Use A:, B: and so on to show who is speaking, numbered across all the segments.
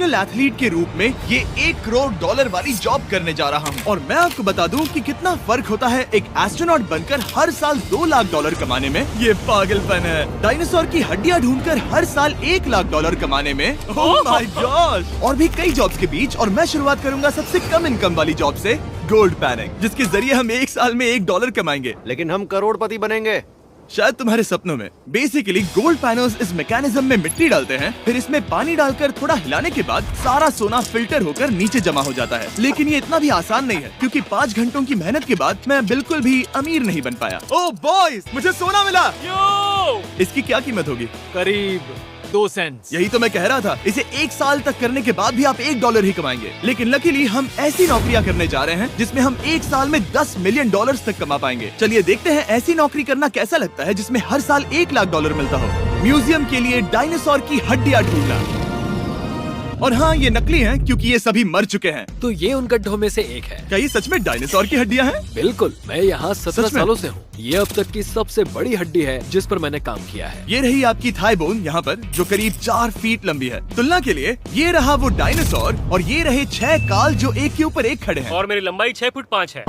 A: Professional athlete के रूप में ये $1 करोड़ वाली जॉब करने जा रहा हूँ। और मैं आपको बता दूं कि कितना फर्क होता है एक एस्ट्रोनॉट बनकर हर साल $2 लाख कमाने में। ये पागलपन है। डायनासोर की हड्डियाँ ढूंढकर हर साल $1 लाख कमाने में। Oh my God. और भी कई जॉब्स के बीच, और मैं शुरुआत करूंगा सबसे कम इनकम वाली जॉब से, गोल्ड पैनिंग, जिसके जरिए हम एक साल में $1 कमाएंगे।
B: लेकिन हम करोड़पति बनेंगे
A: शायद तुम्हारे सपनों में। बेसिकली गोल्ड पैनर्स इस मैकेनिज्म में मिट्टी डालते हैं, फिर इसमें पानी डालकर थोड़ा हिलाने के बाद सारा सोना फिल्टर होकर नीचे जमा हो जाता है। लेकिन ये इतना भी आसान नहीं है, क्योंकि 5 घंटों की मेहनत के बाद मैं बिल्कुल भी अमीर नहीं बन पाया। ओह बॉयज, मुझे सोना मिला। इसकी क्या कीमत होगी?
C: करीब 2 सेंट्स।
A: यही तो मैं कह रहा था। इसे 1 साल तक करने के बाद भी आप $1 ही कमाएंगे। लेकिन लकीली हम ऐसी नौकरियां करने जा रहे हैं जिसमें हम 1 साल में $10 मिलियन तक कमा पाएंगे। चलिए देखते हैं ऐसी नौकरी करना कैसा लगता है जिसमें हर साल $1 लाख मिलता हो। म्यूजियम के लिए डायनासोर की हड्डियां ढूंढना। और हाँ, ये नकली हैं क्योंकि ये सभी मर चुके हैं।
C: तो ये उन गड्ढों में से एक है।
A: क्या ये सच में डायनासोर की हड्डियां हैं?
C: बिल्कुल, मैं यहाँ 17
A: सच में?
C: सालों से हूँ। ये अब तक की सबसे बड़ी हड्डी है जिस पर मैंने काम किया है।
A: ये रही आपकी थाई बोन यहाँ पर, जो करीब 4 फीट लंबी है। तुलना के लिए ये रहा वो डायनासोर, और ये रहे 6 काल जो एक के ऊपर एक खड़े हैं।
D: और मेरी लंबाई 6 फुट 5 है।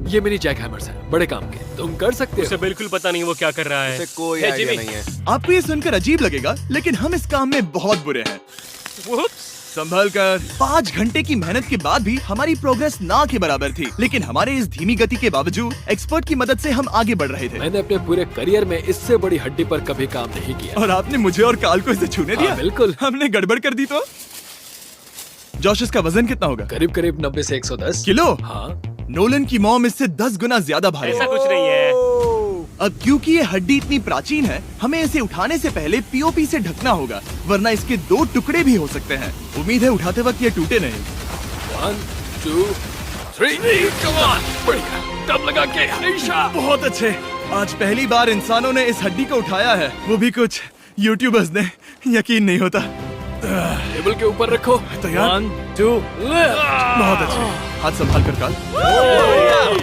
C: ये मेरी जैक हैमर्स है, बड़े काम के। तुम कर सकते
D: उसे
C: हो।
D: बिल्कुल पता नहीं वो क्या कर रहा है।
B: उसे कोई
D: है,
B: आइडिया
D: जिमी।
B: नहीं है।
A: आपको ये सुनकर अजीब लगेगा, लेकिन हम इस काम में बहुत बुरे हैं।
D: Whoops!
A: संभल कर। 5 घंटे की मेहनत के बाद भी हमारी प्रोग्रेस ना के बराबर थी। लेकिन हमारे इस धीमी गति के बावजूद एक्सपर्ट की मदद से हम आगे बढ़ रहे थे।
C: मैंने अपने पूरे करियर में इससे बड़ी हड्डी पर कभी काम नहीं किया।
A: और आपने मुझे और काल को इसे छूने दिया?
C: बिल्कुल।
A: हमने गड़बड़ कर दी तो? जोश, इसका वजन कितना होगा?
C: करीब करीब 90 से 110
A: किलो।
C: हाँ।
A: नोलन की मॉम इससे 10 गुना ज्यादा भारी
D: ऐसा
A: है।
D: कुछ नहीं है।
A: अब क्योंकि ये हड्डी इतनी प्राचीन है, हमें इसे उठाने से पहले पीओपी से ढकना होगा, वरना इसके 2 टुकड़े भी हो सकते हैं। उम्मीद है उठाते वक्त ये टूटे नहीं।
C: 1 2 3 come on! बढ़िया, दम लगा के हमेशा।
A: बहुत अच्छे। आज पहली बार इंसानों ने इस हड्डी को उठाया है, वो भी कुछ यूट्यूबर्स ने। यकीन नहीं होता।
C: टेबल के ऊपर रखो।
A: तैयार?
C: 1 2
A: बहुत अच्छे। हाथ संभाल कर काल।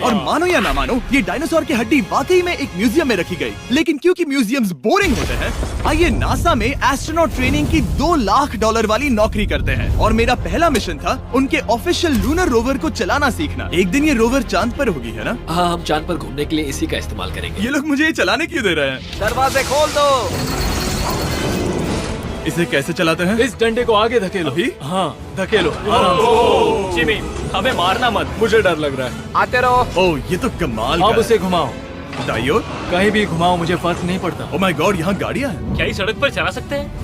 A: और मानो या ना मानो, ये डायनासोर की हड्डी वाकई में एक म्यूजियम में रखी गई। लेकिन क्योंकि म्यूजियम्स बोरिंग होते हैं, आइए नासा में एस्ट्रोनॉट ट्रेनिंग की $2 लाख वाली नौकरी करते हैं। और मेरा पहला मिशन था उनके ऑफिशियल लूनर रोवर को चलाना सीखना। एक दिन ये रोवर चांद पर होगी, है ना?
C: हाँ, हम चांद पर घूमने के लिए इसी का इस्तेमाल करेंगे।
A: ये लोग मुझे ये चलाने क्यों दे रहे हैं?
B: दरवाजे खोल दो।
A: इसे कैसे चलाते हैं?
C: इस डंडे को आगे धकेलो।
A: अभी?
C: हाँ, धकेलो आराम से।
D: जिमी, हमें मारना मत।
C: मुझे डर लग रहा है।
B: आते रहो।
A: ओह, ये तो कमाल
C: अब
A: का
C: उसे घुमाओ।
A: है। दाईं ओर?
C: कहीं भी घुमाओ, मुझे फर्क नहीं पड़ता।
A: ओह माय गॉड, यहाँ गाड़ियाँ हैं।
D: क्या इस सड़क पर चला सकते हैं?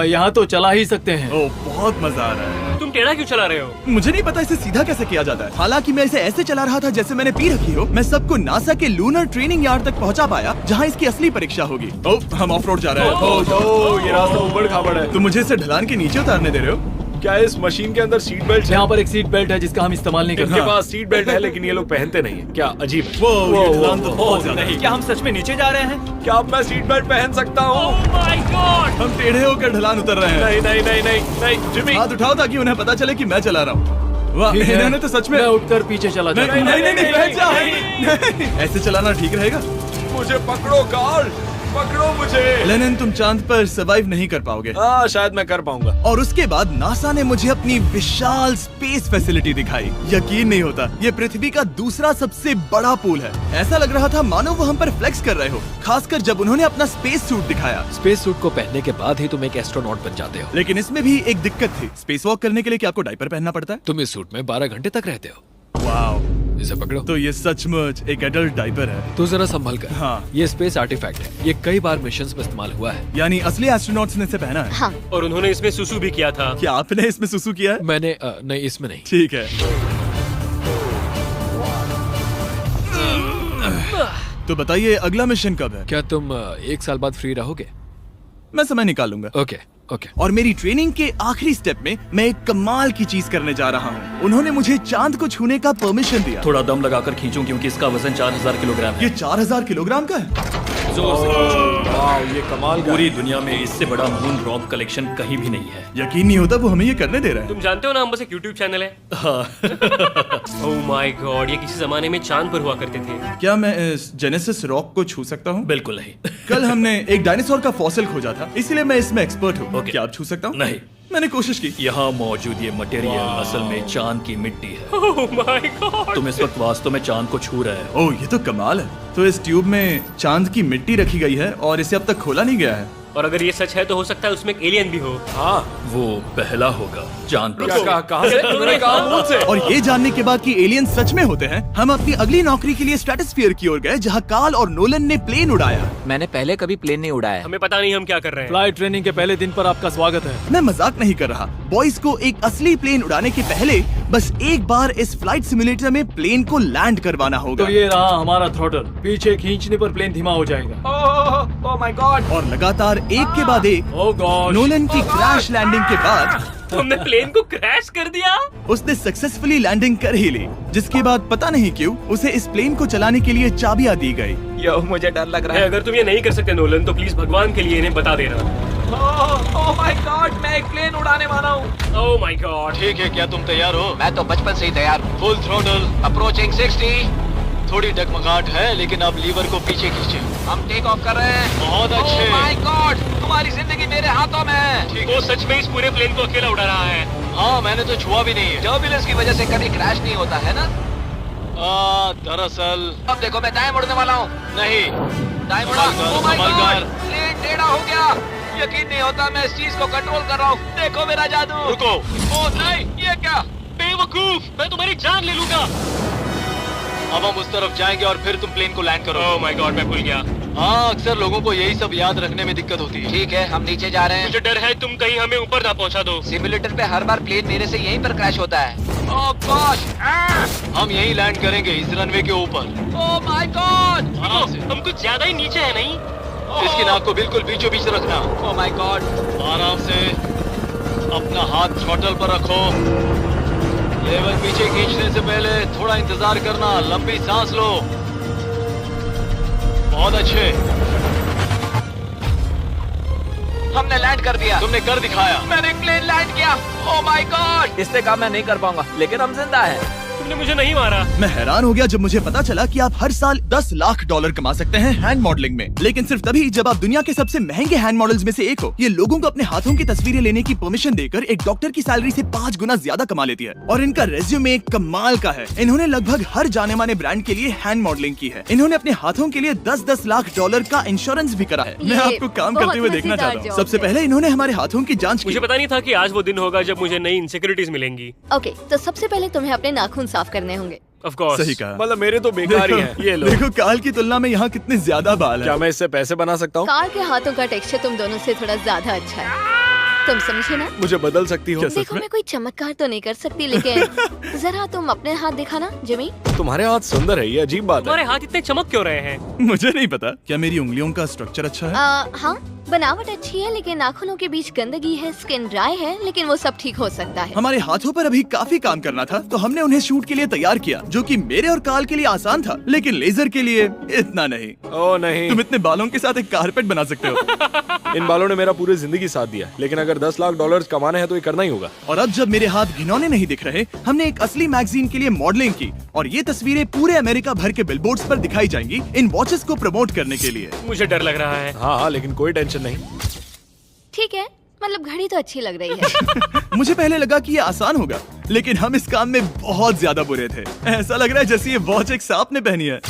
C: यहाँ तो चला ही सकते हैं।
A: ओह, बहुत मजा आ रहा है।
D: तुम टेढ़ा क्यों चला रहे हो?
A: मुझे नहीं पता इसे सीधा कैसे किया जाता है। हालांकि मैं इसे ऐसे चला रहा था जैसे मैंने पी रखी हो। मैं सबको नासा के लूनर ट्रेनिंग यार्ड तक पहुंचा पाया, जहां इसकी असली परीक्षा होगी। ओह, हम ऑफ रोड जा रहे हैं।
C: ओह, ये रास्ता ऊबड़ खाबड़ है।
A: तुम मुझे इसे ढलान के नीचे उतारने दे रहे हो?
E: क्या इस मशीन के अंदर सीट बेल्ट है?
C: यहाँ पर एक सीट बेल्ट है जिसका हम इस्तेमाल नहीं करते।
E: इनके पास सीट बेल्ट है लेकिन ये लोग पहनते नहीं है। क्या अजीब है।
A: वो, ये ढलान तो बहुत ज्यादा है।
D: क्या हम सच में नीचे जा रहे हैं?
E: क्या अब मैं सीट बेल्ट पहन सकता हूँ?
D: Oh my God!
A: हम टेढ़े होकर ढलान उतर रहे हैं।
E: नहीं नहीं नहीं नहीं नहीं जिमी।
A: हाथ उठाओ ताकि उन्हें पता चले कि मैं चला रहा हूँ। वाह,
C: ठीक है।
A: इन्होंने तो सच में।
C: मैं उठकर पीछे चला
A: नहीं
C: जाता
A: नहीं
C: हूँ।
A: नहीं, बैठ जा। नहीं, ऐसे चलाना ठीक रहेगा?
E: मुझे पकड़ो कार्ल, पकड़ो मुझे।
A: लेनिन, तुम चांद पर सर्वाइव नहीं कर पाओगे।
E: शायद मैं कर पाऊंगा।
A: और उसके बाद नासा ने मुझे अपनी विशाल स्पेस फैसिलिटी दिखाई। यकीन नहीं होता, ये पृथ्वी का दूसरा सबसे बड़ा पूल है। ऐसा लग रहा था मानो वो हम पर फ्लेक्स कर रहे हो, खासकर जब उन्होंने अपना स्पेस सूट दिखाया।
C: स्पेस सूट को पहनने के बाद ही तुम एक एस्ट्रोनॉट बन जाते हो।
A: लेकिन इसमें भी एक दिक्कत थी। स्पेस वॉक करने के लिए क्या आपको डायपर पहनना पड़ता है?
C: तुम इस सूट में 12 घंटे तक रहते हो।
A: वाओ,
C: इसे पकड़ो।
A: तो ये सचमुच एक एडल्ट डायपर है।
C: तो जरा संभल कर।
A: हाँ।
C: ये स्पेस आर्टिफैक्ट है। ये कई बार मिशंस में इस्तेमाल हुआ है।
A: यानी असली एस्ट्रोनॉट्स ने इसे पहना है।
F: हाँ।
D: और उन्होंने इसमें सुसु भी किया था।
A: क्या आपने इसमें सुसु किया है?
C: मैंने नहीं, इसमें नहीं।
A: ठीक है। तो बताइए अगला मिशन कब है?
C: क्या तुम 1 साल बाद फ्री रहोगे?
A: मैं समय निकाल लूंगा।
C: Okay okay.
A: और मेरी ट्रेनिंग के आखिरी स्टेप में मैं एक कमाल की चीज करने जा रहा हूँ। उन्होंने मुझे चांद को छूने का परमिशन दिया।
G: थोड़ा दम लगाकर खींचूं क्योंकि इसका वजन 4000 किलोग्राम है।
A: ये 4000 किलोग्राम का है।
G: जोर से खींचो।
E: वाह, ये कमाल का
G: पूरी दुनिया में इससे बड़ा मून रॉक कलेक्शन कहीं भी नहीं है।
A: यकीन नहीं होता वो हमें ये करने दे रहे हैं।
D: तुम जानते हो ना, हम बस एक YouTube चैनल है। Oh my God! ये किसी जमाने में चांद पर हुआ करते थे।
A: क्या मैं इस जेनेसिस रॉक को छू सकता हूँ?
G: बिल्कुल नहीं।
A: कल हमने एक डायनासोर का फॉसिल खोजा था, इसीलिए मैं इसमें एक्सपर्ट हूँ।
G: ओके।
A: क्या आप छू सकता हूँ?
G: नहीं।
A: मैंने कोशिश की।
G: यहाँ मौजूद ये मटेरियल असल में चांद की मिट्टी है।
D: Oh my God.
G: तुम इस वक्त वास्तव में चांद को छू रहे हो।
A: ओह, ये तो कमाल है। तो इस ट्यूब में चांद की मिट्टी रखी गई है और इसे अब तक खोला नहीं गया है।
D: और अगर ये सच है तो हो सकता है उसमें एक एलियन भी हो।
E: हाँ,
G: वो पहला होगा चांद पर।
E: क्या कहा? कहाँ से? तुमने कहा मुंह से।
A: और ये जानने के बाद कि एलियन सच में होते हैं, हम अपनी अगली नौकरी के लिए स्ट्रेटोस्फीयर की ओर गए, जहाँ कार्ल और नोलन ने प्लेन उड़ाया।
B: मैंने पहले कभी प्लेन नहीं उड़ाया।
D: हमें पता नहीं हम क्या कर रहे हैं।
E: फ्लाइट ट्रेनिंग के पहले दिन पर आपका स्वागत है।
A: मैं मजाक नहीं कर रहा। बॉयज को एक असली प्लेन उड़ाने के पहले बस एक बार इस फ्लाइट सिमुलेटर में प्लेन को लैंड करवाना होगा।
E: तो ये रहा हमारा थ्रॉटल। पीछे खींचने पर प्लेन धीमा हो जाएगा। Oh my God.
A: और लगातार एक के बाद एक
E: ओह गॉड।
A: नोलन की क्रैश लैंडिंग के बाद
D: तुमने प्लेन को क्रैश कर दिया।
A: उसने सक्सेसफुली लैंडिंग कर ही ली, जिसके बाद पता नहीं क्यों उसे इस प्लेन को चलाने के लिए चाबियां दी गई।
B: यो, मुझे डर लग रहा है।
D: अगर तुम ये नहीं कर सकते नोलन तो प्लीज भगवान के लिए इन्हें बता देना।
E: ओह माय गॉड, मैं एक प्लेन उड़ाने वाला हूँ।
D: Oh my God.
F: ठीक है, क्या तुम तैयार हो?
B: मैं तो बचपन से ही तैयार हूँ।
F: Full throttle,
B: approaching 60।
F: थोड़ी डगमगाहट है लेकिन अब लीवर को पीछे खींचे।
B: हम टेक ऑफ कर रहे हैं।
F: बहुत अच्छे।
B: ओह माय गॉड, तुम्हारी जिंदगी मेरे हाथों में है।
D: वो सच में इस पूरे प्लेन को अकेला उड़ा रहा है।
F: हाँ, मैंने तो छुआ भी नहीं है।
B: टर्बुलेंस की वजह से कभी क्रैश नहीं होता है ना।
F: दरअसल
B: अब देखो, मैं दाएं मुड़ने वाला हूँ।
F: नहीं।
B: दाएं मुड़ा।
F: संभल
B: ओह माय
F: कर,
B: गॉड,
F: संभल कर।
B: प्लेन टेढ़ा हो गया। यकीन नहीं होता मैं इस चीज को कंट्रोल कर रहा हूँ। देखो मेरा जादू।
F: रुको।
B: ओह नहीं, ये क्या?
D: बेवकूफ, मैं तुम्हारी जान ले लूंगा।
F: अब हम उस तरफ जाएंगे और फिर तुम प्लेन को लैंड करो।
D: ओह माय गॉड, मैं भूल गया।
F: हाँ, अक्सर लोगों को यही सब याद रखने में दिक्कत होती है।
B: ठीक है, हम नीचे जा रहे हैं।
D: मुझे डर है तुम कहीं हमें ऊपर ना पहुंचा दो।
B: सिमुलेटर पे हर बार प्लेन मेरे से यहीं पर क्रैश होता है। ओह गॉश,
F: हम यहीं लैंड करेंगे, इस रनवे के ऊपर।
B: Oh my God.
F: आराम से।
D: हम कुछ ज्यादा ही नीचे है नहीं?
F: इसकी नाक को बिल्कुल बीचों बीच रखना।
B: Oh my God.
F: आराम से अपना हाथ थ्रॉटल पर रखो। लेवल पीछे खींचने से पहले थोड़ा इंतजार करना। लंबी सांस लो। बहुत अच्छे।
B: हमने लैंड कर दिया।
F: तुमने कर दिखाया।
B: मैंने प्लेन लैंड किया। Oh my God. इससे काम मैं नहीं कर पाऊंगा, लेकिन हम जिंदा हैं।
D: तुमने मुझे नहीं मारा।
A: मैं हैरान हो गया जब मुझे पता चला कि आप हर साल 10 लाख डॉलर कमा सकते हैं हैंड मॉडलिंग में, लेकिन सिर्फ तभी जब आप दुनिया के सबसे महंगे हैंड मॉडल्स में से एक हो। ये लोगों को अपने हाथों की तस्वीरें लेने की परमिशन देकर एक डॉक्टर की सैलरी से 5 गुना ज्यादा कमा लेती है। और इनका रेज्यूमे कमाल का है। इन्होंने लगभग हर जाने माने ब्रांड के लिए हैंड मॉडलिंग की है। इन्होंने अपने हाथों के लिए 10-10 लाख डॉलर का इंश्योरेंस भी करा है। मैं
H: ये
A: आपको काम
H: बहुत
A: करते हुए देखना
H: मजेदार
A: चाहता हूँ।
H: जॉब
A: सबसे
H: है।
A: पहले इन्होंने हमारे हाथों की जांच की।
D: मुझे पता नहीं था कि आज वो दिन होगा जब मुझे नई इनसिक्योरिटीज मिलेंगी।
H: ओके, तो सबसे पहले तुम्हें अपने नाखून साफ करने होंगे।
D: Of course.
A: सही कहा।
E: मतलब मेरे तो बेकार ही हैं ये लोग।
A: देखो काल की तुलना में यहाँ कितने ज्यादा बाल
E: क्या
A: हैं।
E: मैं इससे पैसे बना सकता हूँ?
H: कार के हाथों का टेक्सचर तुम दोनों से थोड़ा ज्यादा अच्छा है। तुम समझे ना?
E: मुझे बदल सकती हो?
H: देखो, मैं कोई चमत्कार तो नहीं कर सकती, लेकिन जरा तुम अपने हाथ दिखाना जिमी।
E: तुम्हारे हाथ सुंदर है, ये अजीब बात है।
D: तुम्हारे हाथ इतने चमक क्यों रहे हैं?
A: मुझे नहीं पता। क्या मेरी उंगलियों का स्ट्रक्चर अच्छा है?
H: हाँ, बनावट अच्छी है, लेकिन नाखूनों के बीच गंदगी है, स्किन ड्राई है, लेकिन वो सब ठीक हो सकता है।
A: हमारे हाथों पर अभी काफी काम करना था, तो हमने उन्हें शूट के लिए तैयार किया, जो कि मेरे और काल के लिए आसान था, लेकिन लेजर के लिए इतना नहीं।
E: ओह नहीं।
A: तुम इतने बालों के साथ एक कारपेट बना सकते हो।
E: इन बालों ने मेरा पूरी जिंदगी साथ दिया, लेकिन अगर 10 लाख डॉलर कमाने हैं तो ये करना ही होगा।
A: और अब जब मेरे हाथ घिनौने नहीं दिख रहे, हमने एक असली मैगजीन के लिए मॉडलिंग की, और ये तस्वीरें पूरे अमेरिका भर के बिलबोर्ड्स पर दिखाई जाएंगी इन वॉचेस को प्रमोट करने के लिए।
D: मुझे डर लग रहा है।
E: हाँ, लेकिन कोई टेंशन नहीं।
H: ठीक है, मतलब घड़ी तो अच्छी लग रही है।
A: मुझे पहले लगा कि ये आसान होगा, लेकिन हम इस काम में बहुत ज्यादा बुरे थे। ऐसा लग रहा है जैसे ये वॉच एक सांप ने पहनी है।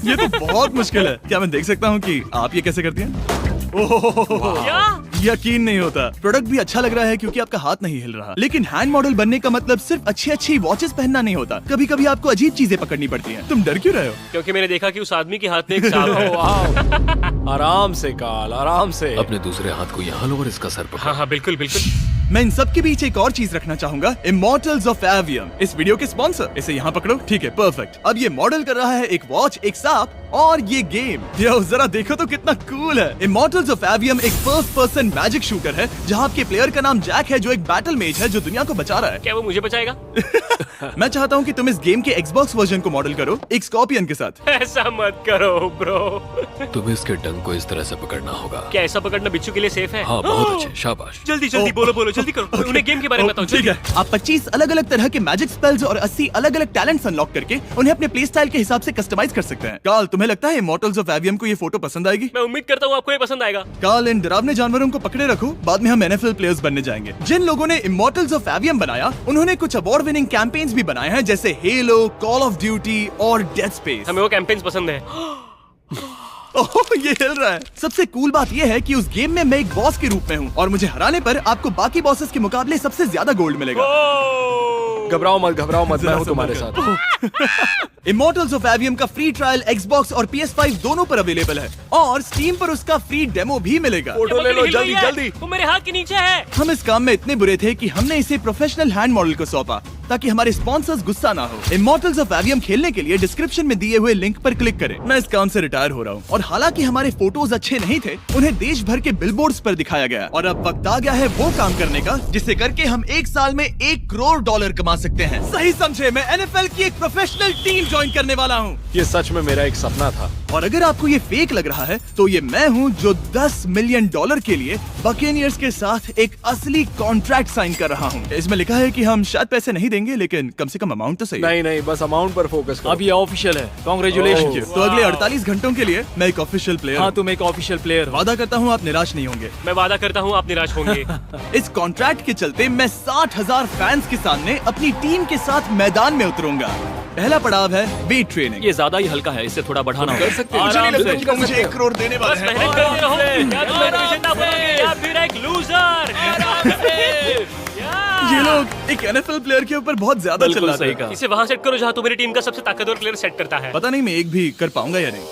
A: ये तो बहुत मुश्किल है। क्या मैं देख सकता हूँ कि आप ये कैसे करती हैं? ओह, यकीन नहीं होता। प्रोडक्ट भी अच्छा लग रहा है क्योंकि आपका हाथ नहीं हिल रहा, लेकिन हैंड मॉडल बनने का मतलब सिर्फ अच्छी वॉचेस पहनना नहीं होता। कभी कभी आपको अजीब चीजें पकड़नी पड़ती हैं। तुम डर क्यों रहे हो?
D: क्योंकि मैंने देखा कि उस आदमी के हाथ में एक सांप है।
E: आराम से काल, आराम से।
C: अपने दूसरे हाथ को यहाँ लो और इसका सर पकड़ो।
D: हाँ हाँ, बिल्कुल बिल्कुल।
A: मैं इन सब के बीच एक और चीज रखना चाहूंगा, इमॉर्टल्स ऑफ एवियम, इस वीडियो के स्पॉन्सर। इसे यहाँ पकड़ो। ठीक है, परफेक्ट। अब ये मॉडल कर रहा है एक वॉच, एक सांप और ये गेम। यो, जरा देखो तो कितना कूल है। इमॉर्टल्स ऑफ एवियम एक फर्स्ट पर्सन मैजिक शूटर है, जहाँ आपके प्लेयर का नाम जैक है, जो एक बैटल मेज है जो दुनिया को बचा रहा है।
D: क्या वो मुझे बचाएगा?
A: मैं चाहता हूँ कि तुम इस गेम के Xbox वर्जन को मॉडल करो, एक स्कॉर्पियन के साथ।
D: ऐसा मत करो ब्रो।
C: तुम्हें इसके डंक को इस तरह से पकड़ना होगा।
D: क्या ऐसा पकड़ना बिच्छू के लिए सेफ है?
C: हाँ, बहुत अच्छे, शाबाश।
D: जल्दी जल्दी बोलो बोलो, जल्दी जल्दी करो, उन्हें गेम के बारे में बताओ।
A: ठीक है, आप 25 अलग अलग तरह के मैजिक स्पेल्स और 80 अलग अलग टैलेंट्स अनलॉक करके उन्हें अपने प्ले स्टाइल के हिसाब से कस्टमाइज कर सकते हैं। कार्ल, तुम्हें लगता है इमॉर्टल्स ऑफ एवियम को ये फोटो पसंद आएगी?
D: मैं उम्मीद करता हूँ आपको ये पसंद आएगा।
A: कार्ल, इन डरावने जानवरों को पकड़े रखो, बाद में हम NFL प्लेयर्स बनने जाएंगे। जिन लोगों ने इमॉर्टल्स ऑफ एवियम बनाया, उन्होंने कुछ अवार्ड विनिंग कैंपेन्स भी बनाए हैं, जैसे हेलो, कॉल ऑफ ड्यूटी और डेड स्पेस।
D: हमें वो कैंपेन्स पसंद है।
A: ओह, ये हिल रहा है। सबसे कूल बात ये है कि उस गेम में मैं एक बॉस के रूप में हूँ और मुझे हराने पर आपको बाकी बॉसेस के मुकाबले सबसे ज्यादा गोल्ड मिलेगा।
C: घबराओ मत, मैं हूँ तुम्हारे साथ।
A: इमॉर्टल्स ऑफ एवियम का फ्री ट्रायल Xbox और PS5 दोनों पर अवेलेबल है और Steam पर उसका फ्री डेमो भी मिलेगा।
C: फोटो ले लो जल्दी जल्दी।
D: वो मेरे हाथ के नीचे है।
A: हम इस काम में इतने बुरे थे कि हमने इसे प्रोफेशनल हैंड मॉडल को सौंपा ताकि हमारे स्पॉन्सर्स गुस्सा ना हो। इमॉर्टल्स ऑफ एवियम खेलने के लिए डिस्क्रिप्शन में दिए हुए लिंक पर क्लिक करें। मैं इस काम से रिटायर हो रहा हूँ और हालांकि हमारे फोटोज अच्छे नहीं थे, उन्हें देश भर के बिलबोर्ड्स पर दिखाया गया और अब वक्त आ गया है वो काम करने का जिसे करके हम एक साल में $1 करोड़ कमा सकते हैं। सही समझे, मैं NFL की एक प्रोफेशनल टीम ज्वाइन करने वाला हूँ।
C: ये सच में मेरा एक सपना था।
A: और अगर आपको ये फेक लग रहा है तो ये मैं हूँ जो $10 मिलियन के लिए बकेनियर्स के साथ एक असली कॉन्ट्रैक्ट साइन कर रहा हूँ। इसमें लिखा है कि हम शायद पैसे नहीं देंगे, लेकिन कम से कम अमाउंट तो सही।
C: नहीं, बस अमाउंट पर फोकस करो।
E: अब ये ऑफिशियल है। कांग्रेचुलेशन।
A: तो अगले 48 घंटों के लिए मैं एक ऑफिशियल प्लेयर
E: हाँ,
A: हूँ।
E: तुम एक ऑफिशियल प्लेयर हो।
A: वादा करता हूँ आप निराश नहीं होंगे।
D: मैं वादा करता हूँ आप निराश होंगे।
A: इस कॉन्ट्रैक्ट के चलते मैं 60,000 फैंस के सामने अपनी टीम के साथ मैदान में उतरूंगा। पहला पड़ाव है वेट ट्रेनिंग।
G: ये ज्यादा ही हल्का है, इसे थोड़ा बढ़ाना
C: कर
G: होगा।
C: सकते हैं।
A: मुझे नहीं लगता कि
C: कर
A: मुझे
C: सकते हैं।
A: 1 करोड़ देने वाले हैं।
D: मेहनत करते रहो। क्या तुम मोटिवेशन ना बनोगे या फिर एक लूजर?
A: ये लोग एक NFL प्लेयर के ऊपर बहुत ज्यादा
G: बिल्कुल
A: चिल्लाते
G: सही
A: हैं।
G: कहा।
D: इसे वहाँ सेट करो जहाँ तुम्हारी टीम का सबसे ताकतवर प्लेयर सेट करता है।
A: पता नहीं मैं एक भी कर पाऊंगा या नहीं।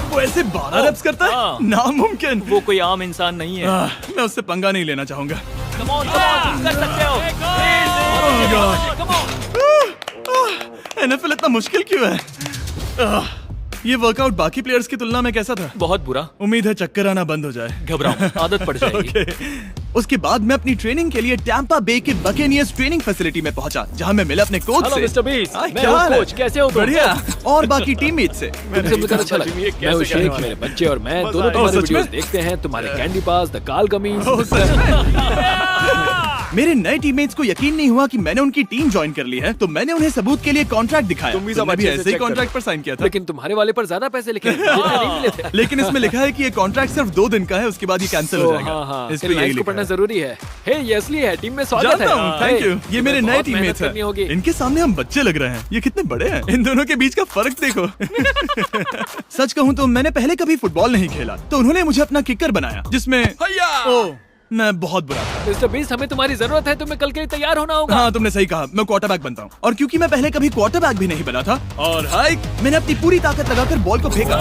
A: वो ऐसे 12 रेप्स करता है, नामुमकिन।
G: वो कोई आम इंसान नहीं है।
A: मैं उससे पंगा नहीं लेना चाहूंगा।
B: कर सकते हो।
A: NFL इतना मुश्किल क्यों है? ये वर्कआउट बाकी प्लेयर्स की तुलना में कैसा था?
G: बहुत बुरा।
A: उम्मीद है चक्कर आना बंद हो जाए।
G: घबराओ, आदत पड़ जाएगी।
A: ओके। उसके बाद मैं अपनी ट्रेनिंग के लिए टैंपा बे के बकेनियर्स ट्रेनिंग फैसिलिटी में पहुंचा, जहां मैं मिला अपने कोच
E: हेलो
A: से।
E: मिस्टर बीस,
A: हाँ,
E: मैं
A: क्या
E: हूँ
A: हाल है?
E: कोच, कैसे हो तुम?
A: बढ़िया। और बाकी टीममेट से।
C: तुमसे मिलकर अच्छा लगा। मैं हूँ शेख, मेरे बच्चे और मैं दोनों तुम्हारे
A: सच में?
C: वीडियोस देखते हैं। तुम्हारे कैंडी पास, द काल कमीज।
A: ओह, सच में? मेरे नए टीममेट्स को यकीन नहीं हुआ कि मैंने उनकी टीम ज्वाइन कर ली है, तो मैंने उन्हें सबूत के लिए कॉन्ट्रैक्ट दिखाया।
C: तुम भी सब
A: तुमने
C: अच्छे से
A: ऐसे ही
C: check करो।
A: कॉन्ट्रैक्ट पर साइन किया था।
C: लेकिन तुम्हारे वाले पर ज्यादा पैसे लिखे हैं। जितने नहीं मिले थे।
A: लेकिन इसमें लिखा है कि ये कॉन्ट्रैक्ट सिर्फ 2 दिन का है, उसके बाद ये कैंसिल हो जाएगा।
C: हाँ,
A: इस पे
C: इन
A: यही
C: लाइन्स को
A: लिखा
C: पढ़ना
A: है।
C: जरूरी है। हे, ये असली है, टीम में स्वागत है।
A: जानता हूँ, थैंक यू। ये मेरे नए
C: बहुत मेहनत
A: टीममेट्स
C: करनी होगी।
A: हैं। इनके सामने हम बच्चे लग रहे हैं। ये कितने बड़े हैं। इन दोनों के बीच का फर्क देखो। सच कहूँ तो मैंने पहले कभी फुटबॉल नहीं खेला, तो उन्होंने मुझे अपना किकर बनाया, जिसमें ओह, मैं बहुत बुरा था।
C: मिस्टर बीस, हमें तुम्हारी जरूरत है। तुम्हें कल के लिए तैयार होना होगा।
A: हाँ, तुमने सही कहा। मैं क्वार्टरबैक बनता हूँ और क्योंकि मैं पहले कभी क्वार्टरबैक भी नहीं बना था और हाइक, मैंने अपनी पूरी ताकत लगाकर बॉल को फेंका।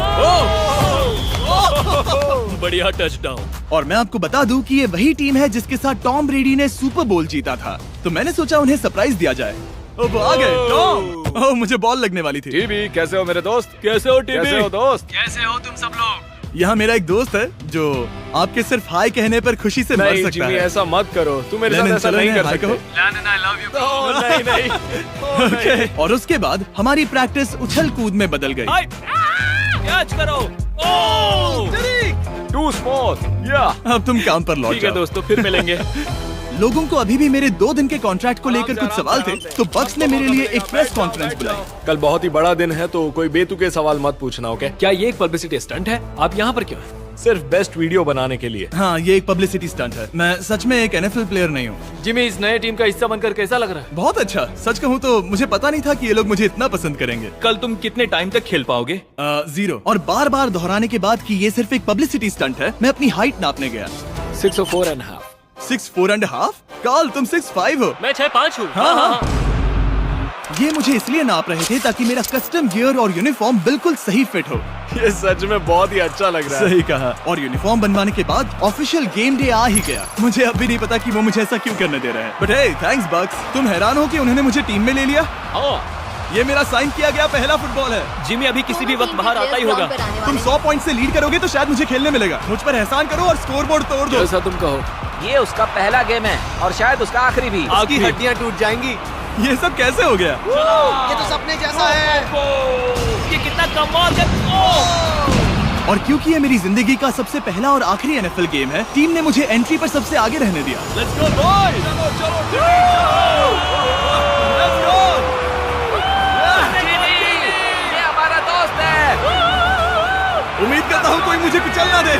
G: बढ़िया टचडाउन।
A: और मैं आपको बता दूं कि ये वही टीम है जिसके साथ टॉम ब्रेडी ने सुपर बोल जीता था, तो मैंने सोचा उन्हें सरप्राइज दिया जाए। वो आ गए टॉम। ओह, मुझे बॉल लगने वाली थी।
C: टीबी, कैसे हो मेरे दोस्त?
G: कैसे हो टीबी?
C: कैसे हो दोस्त?
E: कैसे हो तुम सब लोग?
A: यहाँ मेरा एक दोस्त है जो आपके सिर्फ हाय कहने पर खुशी से मर
C: नहीं
A: सकता
C: जिमी,
A: है।
C: ऐसा मत करो। तुम मेरे साथ
A: लेनिन,
C: ऐसा
A: चलो
C: नहीं
A: इन्हें
C: कर
A: हाय
C: सकते।
A: कहो।
E: Landon, I love you, bro.
C: Oh, नहीं।
A: ओके। और उसके बाद हमारी प्रैक्टिस उछल कूद में बदल गई।
D: कैच करो।
C: Too small. या
A: अब तुम काम पर लौट
G: ठीक है
A: जाओ।
G: दोस्तों, फिर मिलेंगे।
A: लोगों को अभी भी मेरे 2 दिन के कॉन्ट्रैक्ट को लेकर कुछ सवाल थे, तो बक्स ने मेरे लिए एक प्रेस कॉन्फ्रेंस बुलाई।
C: कल बहुत ही बड़ा दिन है, तो कोई बेतुके सवाल मत पूछना, ओके? क्या ये एक पब्लिसिटी स्टंट है? आप यहाँ पर क्यों हैं? सिर्फ बेस्ट वीडियो बनाने के लिए।
A: हाँ, ये एक पब्लिसिटी स्टंट है। मैं सच में एक NFL प्लेयर नहीं हूँ।
E: जिमी, इस नए टीम का हिस्सा बनकर कैसा लग रहा है?
A: बहुत अच्छा। सच कहूँ तो मुझे पता नहीं था कि ये लोग मुझे इतना पसंद करेंगे।
G: कल तुम कितने टाइम तक खेल पाओगे?
A: 0। और बार बार दोहराने के बाद कि ये सिर्फ एक पब्लिसिटी स्टंट है, मैं अपनी हाइट नापने गया।
C: 6'4.5".
A: 6'4.5"? कार्ल, तुम 6'5" हो।
D: मैं 6'5" हूँ।
A: हाँ। ये मुझे इसलिए नाप रहे थे ताकि मेरा कस्टम गियर और यूनिफॉर्म बिल्कुल सही फिट हो।
C: ये सच में बहुत ही अच्छा लग रहा है।
A: सही कहा। और यूनिफॉर्म बनवाने के बाद ऑफिशियल गेम डे आ ही गया। मुझे अब भी नहीं पता कि वो मुझे ऐसा क्यों करने दे रहे हैं। बट हे, थैंक्स बक्स। तुम हैरान हो कि उन्होंने मुझे टीम में ले लिया? ये मेरा साइन किया गया पहला फुटबॉल है।
G: जिमी अभी किसी भी वक्त बाहर आता ही होगा।
A: तुम 100 पॉइंट से लीड करोगे तो शायद मुझे खेलने मिलेगा। मुझ पर एहसान करो और स्कोर बोर्ड तोड़ दो।
C: जैसा तुम कहो।
B: ये उसका पहला गेम है और शायद उसका आखिरी भी।
A: उसकी हड्डियां टूट जाएंगी। ये सब कैसे हो गया?
B: ये तो सपने जैसा है।
D: ये कितना कमाल है।
A: और क्योंकि ये मेरी जिंदगी का सबसे पहला और आखिरी NFL गेम है, टीम ने मुझे एंट्री पर सबसे आगे रहने दिया।
C: लेट्स गो बॉयज, चलो चलो लेट्स गो।
B: ये हमारा दोस्त है।
A: उम्मीद करता हूँ कोई मुझे कुचल ना दे।